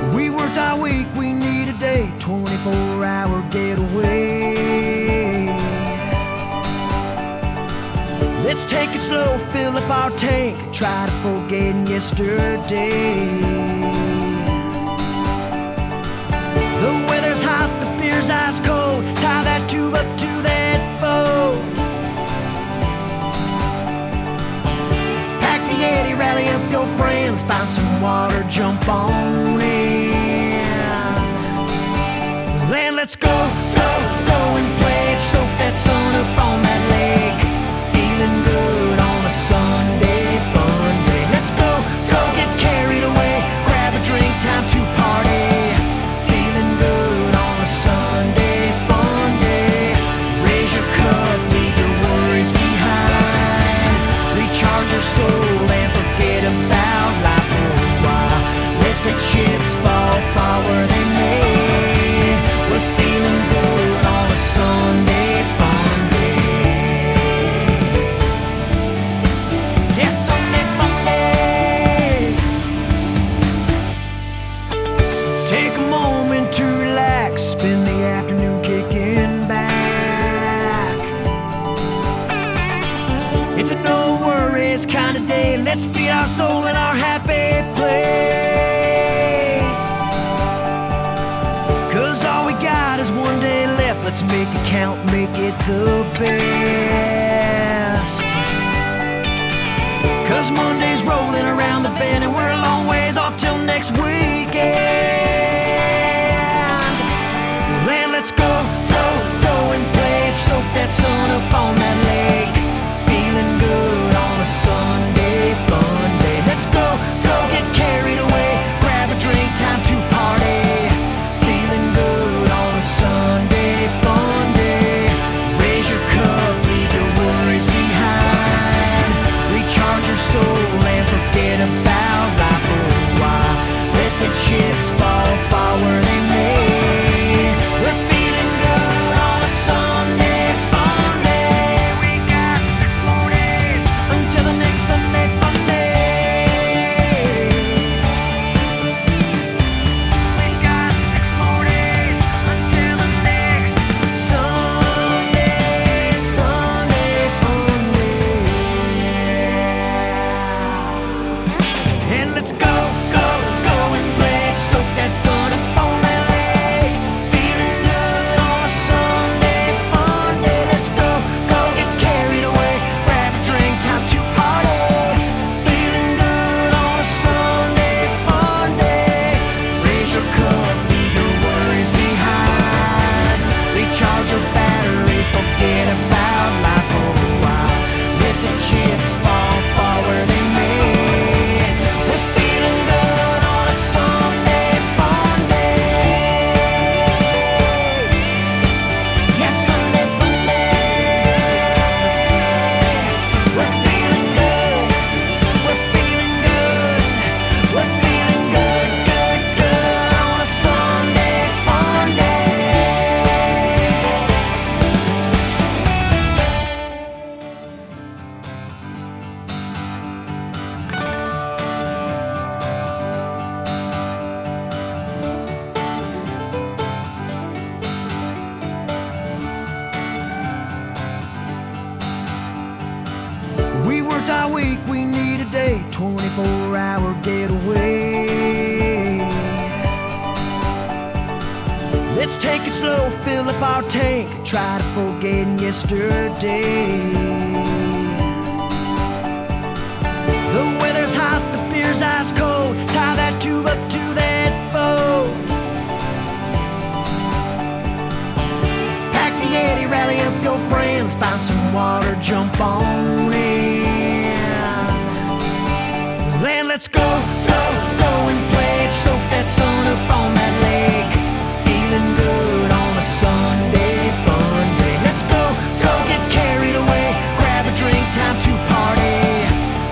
We worked our week, we need a day, 24-hour getaway. Let's take it slow, fill up our tank, try to forget yesterday. The weather's hot, the beer's ice cold, tie that tube up to that boat. Pack the Yeti, rally up your friends, find some water, jump on in. Land, let's go, go, go and play, soak that sun up on that lake. Feeling good on a Sunday fun day. Let's go, go get carried away, grab a drink, time to party. Feeling good on a Sunday fun day. Raise your cup, leave your worries behind. Recharge your soul and forget about life for a while. Let the chips fall far where they may. We're feeling good on a Sunday fun day. Yes, Sunday fun day. Take a moment to relax, spend the afternoon kicking back. It's a no worries kind of day. Let's feed our soul in our happy place. 'Cause all we got is one day left. Let's make it count, make it the best. 'Cause Monday's rolling around the bend and we're a long ways off till next weekend. Land, let's go, go, go and play, soak that sun up on that lake. Feeling good on a Sunday fun day. Let's go, go get carried away, grab a drink, time to party. Feeling good on a Sunday fun day. Raise your cup, leave your worries behind. Recharge your soul and forget about life for a while. Let the chips fall far where they may. We're feeling good on a Sunday fun day. We got 6 more days until the next Sunday fun day. We got 6 more days until the next Sunday fun day. And let's go, go, go and play, soak that sun up on that lake. Feeling good on a Sunday fun day. Let's go, go get carried away, grab a drink, time to party. Feeling good on a Sunday fun day. Raise your cup, leave your worries behind. Recharge your batteries, forget about life for a while. Let the chips fall far where they may. We're feeling good on a Sunday fun day. Yes, Sunday fun day. We're feeling good. We're feeling good. We're feeling good, good, good on a Sunday fun day. We worked our week, we need a day, 24-hour getaway. Let's take it slow, fill up our tank, try to forget yesterday. The weather's hot, the beer's ice cold, tie that tube up to that boat. Pack the Yeti, rally up your friends, find some water, jump on in. Land, let's go, go, go and play, soak that sun up on that lake. Feeling good on a Sunday fun day. Let's go, go get carried away, grab a drink, time to party.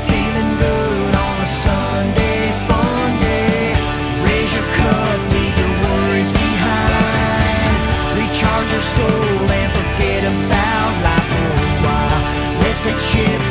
Feeling good on a Sunday fun day. Raise your cup, leave your worries behind. Recharge your soul and forget about life for a while. Let the chips